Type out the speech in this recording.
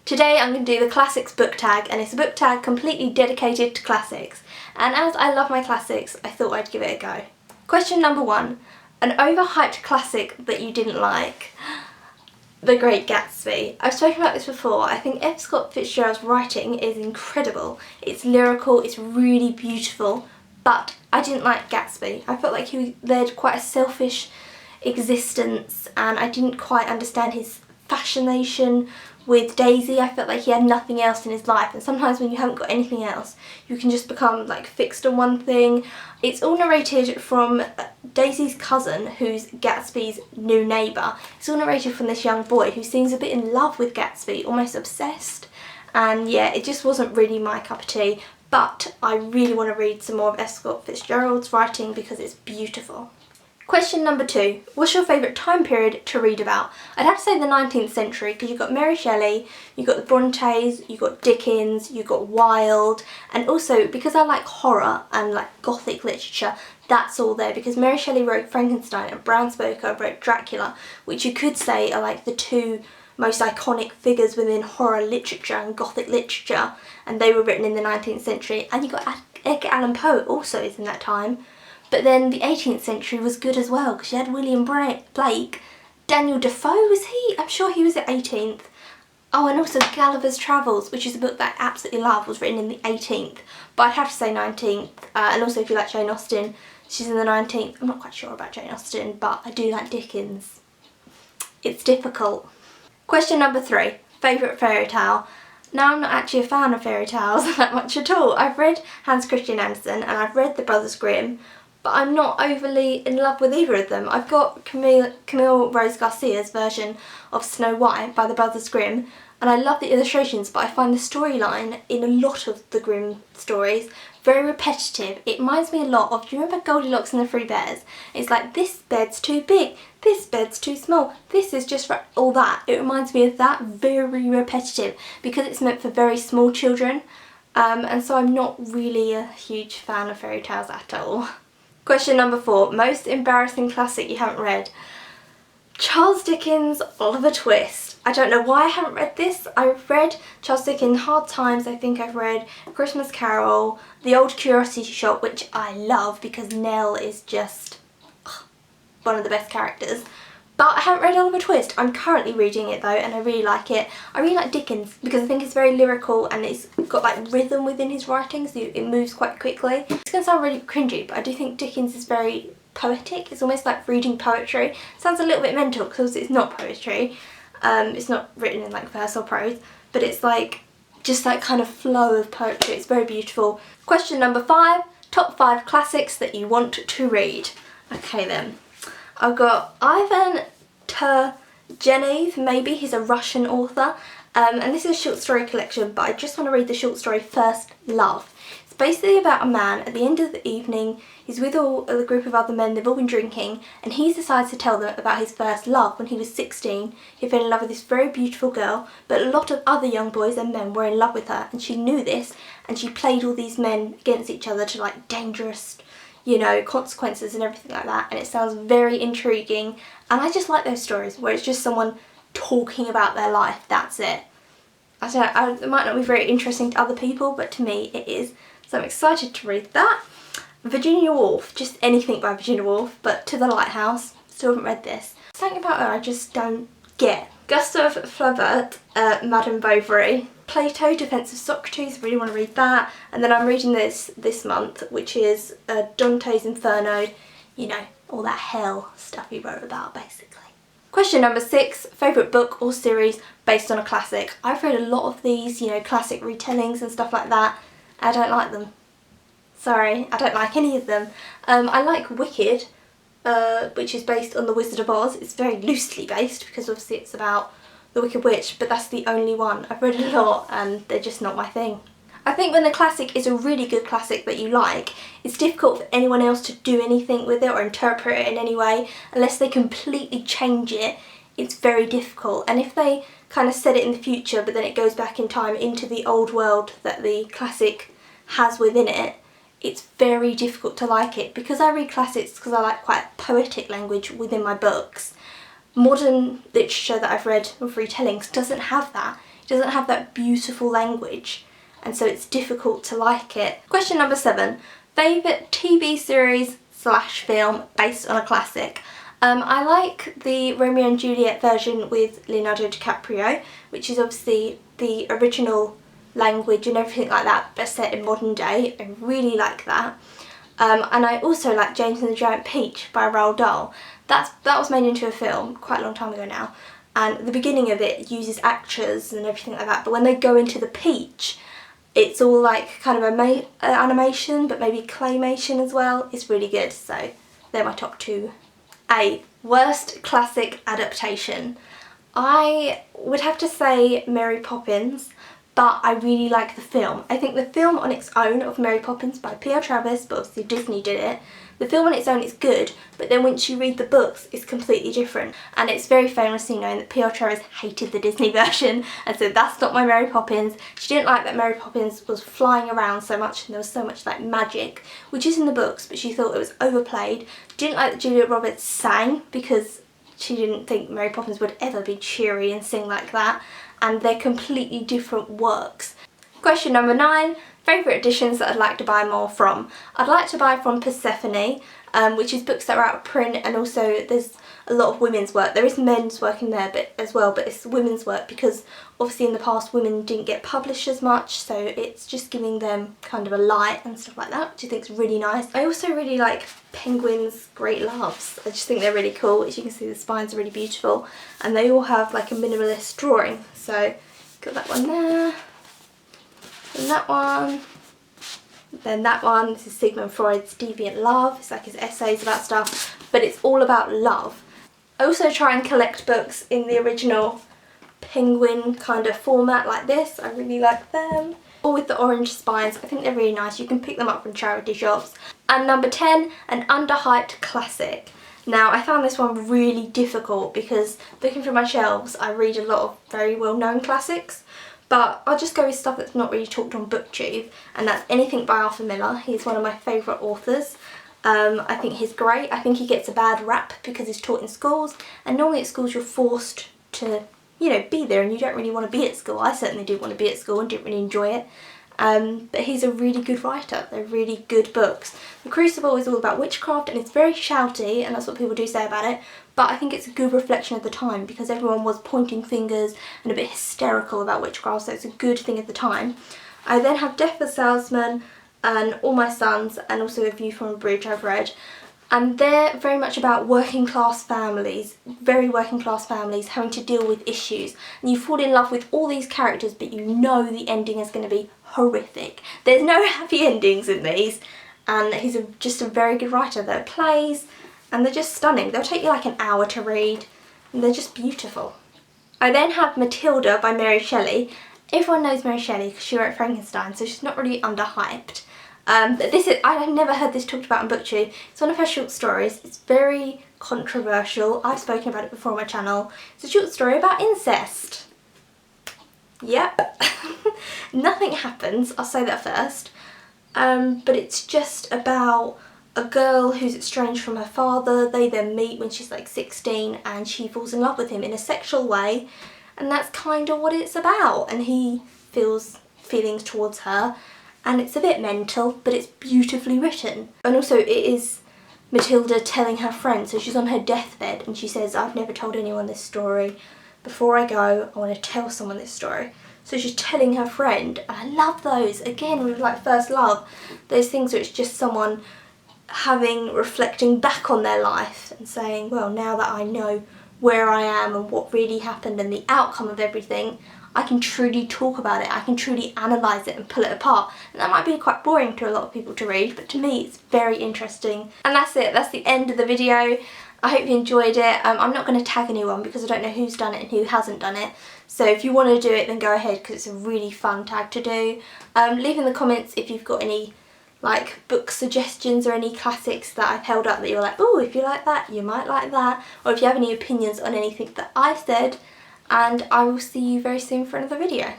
Today I'm going to do the classics book tag, and it's a book tag completely dedicated to classics. And as I love my classics, I thought I'd give it a go. Question number 1. An overhyped classic that you didn't like. The Great Gatsby. I've spoken about this before. I think F. Scott Fitzgerald's writing is incredible. It's lyrical, it's really beautiful, but I didn't like Gatsby. I felt like he led quite a selfish existence and I didn't quite understand his fascination with Daisy. I felt like he had nothing else in his life, and sometimes when you haven't got anything else you can just become like fixed on one thing. It's all narrated from Daisy's cousin, who's Gatsby's new neighbour. It's all narrated from this young boy who seems a bit in love with Gatsby, almost obsessed, and yeah, it just wasn't really my cup of tea, but I really want to read some more of F. Scott Fitzgerald's writing because it's beautiful. Question number 2. What's your favourite time period to read about? I'd have to say the 19th century, because you've got Mary Shelley, you've got the Brontes, you've got Dickens, you've got Wilde, and also because I like horror and like gothic literature, that's all there, because Mary Shelley wrote Frankenstein and Bram Stoker wrote Dracula, which you could say are like the two most iconic figures within horror literature and gothic literature, and they were written in the 19th century. And you've got Edgar Allan Poe also is in that time. But then the 18th century was good as well, because you had William Blake, Daniel Defoe, was he? I'm sure he was the 18th. Oh, and also Gulliver's Travels, which is a book that I absolutely love, was written in the 18th. But I'd have to say 19th. And also if you like Jane Austen, she's in the 19th. I'm not quite sure about Jane Austen, but I do like Dickens. It's difficult. Question number 3. Favourite fairy tale? Now, I'm not actually a fan of fairy tales that much at all. I've read Hans Christian Andersen and I've read the Brothers Grimm, but I'm not overly in love with either of them. I've got Camille Rose Garcia's version of Snow White by the Brothers Grimm, and I love the illustrations, but I find the storyline in a lot of the Grimm stories very repetitive. It reminds me a lot of, do you remember Goldilocks and the Three Bears? It's like, this bed's too big, this bed's too small, this is just for all that. It reminds me of that, very repetitive, because it's meant for very small children, and so I'm not really a huge fan of fairy tales at all. Question number 4. Most embarrassing classic you haven't read? Charles Dickens' Oliver Twist. I don't know why I haven't read this. I've read Charles Dickens' Hard Times, I think I've read Christmas Carol, The Old Curiosity Shop, which I love because Nell is just one of the best characters. But I haven't read Oliver Twist. I'm currently reading it though, and I really like it. I really like Dickens because I think it's very lyrical and it's got like rhythm within his writing, so it moves quite quickly. It's going to sound really cringy, but I do think Dickens is very poetic. It's almost like reading poetry. It sounds a little bit mental because it's not poetry. It's not written in like verse or prose, but it's like just that kind of flow of poetry. It's very beautiful. Question number 5. Top 5 classics that you want to read. Okay then. I've got Ivan Turgenev, maybe, he's a Russian author, and this is a short story collection, but I just want to read the short story First Love. It's basically about a man at the end of the evening, he's with a group of other men, they've all been drinking, and he decides to tell them about his first love. When he was 16, he fell in love with this very beautiful girl, but a lot of other young boys and men were in love with her, and she knew this, and she played all these men against each other to like dangerous, you know, consequences and everything like that, and it sounds very intriguing, and I just like those stories where it's just someone talking about their life, that's it. I don't know, it might not be very interesting to other people, but to me it is, so I'm excited to read that. Virginia Woolf, just anything by Virginia Woolf, but To the Lighthouse, still haven't read this. Something about her I just don't get. Gustave Flaubert, Madame Bovary. Plato, Defence of Socrates, really want to read that. And then I'm reading this month, which is Dante's Inferno, you know, all that hell stuff he wrote about basically. Question number 6, favourite book or series based on a classic. I've read a lot of these, you know, classic retellings and stuff like that. I don't like them. Sorry, I don't like any of them. I like Wicked, which is based on The Wizard of Oz. It's very loosely based because obviously it's about the Wicked Witch, but that's the only one. I've read a lot and they're just not my thing. I think when the classic is a really good classic that you like, it's difficult for anyone else to do anything with it or interpret it in any way. Unless they completely change it, it's very difficult. And if they kind of set it in the future but then it goes back in time into the old world that the classic has within it, it's very difficult to like it. Because I read classics because I like quite poetic language within my books, modern literature that I've read of retellings doesn't have that. It doesn't have that beautiful language, and so it's difficult to like it. Question number 7. Favourite TV series / film based on a classic? I like the Romeo and Juliet version with Leonardo DiCaprio, which is obviously the original language and everything like that, but set in modern day. I really like that. And I also like James and the Giant Peach by Roald Dahl. That was made into a film quite a long time ago now, and the beginning of it uses actors and everything like that, but when they go into the peach, it's all like kind of animation, but maybe claymation as well. It's really good, so they're my top 2. 8. Worst classic adaptation. I would have to say Mary Poppins, but I really like the film. I think the film on its own of Mary Poppins by P.L. Travis, but obviously Disney did it, the film on its own is good, but then once you read the books, it's completely different. And it's very famously known that P.L. Travis hated the Disney version, and so that's not my Mary Poppins. She didn't like that Mary Poppins was flying around so much and there was so much like magic, which is in the books, but she thought it was overplayed. Didn't like that Julia Roberts sang, because she didn't think Mary Poppins would ever be cheery and sing like that, and they're completely different works. Question number 9. Favourite editions that I'd like to buy more from. I'd like to buy from Persephone, which is books that are out of print, and also there's a lot of women's work. There is men's work in there as well, but it's women's work because obviously in the past women didn't get published as much, so it's just giving them kind of a light and stuff like that, which I think is really nice. I also really like Penguin's Great Loves. I just think they're really cool. As you can see, the spines are really beautiful, and they all have like a minimalist drawing. So got that one there. And that one, then that one. This is Sigmund Freud's Deviant Love. It's like his essays about stuff, but it's all about love. I also try and collect books in the original Penguin kind of format like this. I really like them. All with the orange spines. I think they're really nice. You can pick them up from charity shops. And number 10, an Underhyped Classic. Now, I found this one really difficult because looking through my shelves, I read a lot of very well-known classics. But I'll just go with stuff that's not really talked on BookTube, and that's anything by Arthur Miller. He's one of my favourite authors. I think he's great. I think he gets a bad rap because he's taught in schools, and normally at schools you're forced to, you know, be there, and you don't really want to be at school. I certainly didn't want to be at school and didn't really enjoy it. But he's a really good writer. They're really good books. The Crucible is all about witchcraft, and it's very shouty, and that's what people do say about it, but I think it's a good reflection of the time because everyone was pointing fingers and a bit hysterical about witchcraft, so it's a good thing at the time. I then have Death of the Salesman and All My Sons, and also A View from a Bridge I've read. And they're very much about working class families, very working class families having to deal with issues. And you fall in love with all these characters, but you know the ending is going to be horrific. There's no happy endings in these, and he's just a very good writer. They're plays, and they're just stunning. They'll take you like an hour to read, and they're just beautiful. I then have Matilda by Mary Shelley. Everyone knows Mary Shelley because she wrote Frankenstein, so she's not really underhyped. But I've never heard this talked about in BookTube. It's one of her short stories. It's very controversial. I've spoken about it before on my channel. It's a short story about incest. Yep. Nothing happens, I'll say that first. But it's just about a girl who's estranged from her father. They then meet when she's like 16 and she falls in love with him in a sexual way. And that's kind of what it's about. And he feels feelings towards her. And it's a bit mental, but it's beautifully written. And also it is Matilda telling her friend, so she's on her deathbed and she says, I've never told anyone this story. Before I go, I want to tell someone this story. So she's telling her friend, and I love those. Again, with like first love, those things where it's just someone reflecting back on their life and saying, well, now that I know where I am and what really happened and the outcome of everything, I can truly talk about it, I can truly analyse it and pull it apart. And that might be quite boring to a lot of people to read, but to me it's very interesting. And that's it, that's the end of the video. I hope you enjoyed it. I'm not going to tag anyone because I don't know who's done it and who hasn't done it. So if you want to do it, then go ahead because it's a really fun tag to do. Leave in the comments if you've got any like book suggestions or any classics that I've held up that you're like, oh, if you like that, you might like that. Or if you have any opinions on anything that I've said. And I will see you very soon for another video.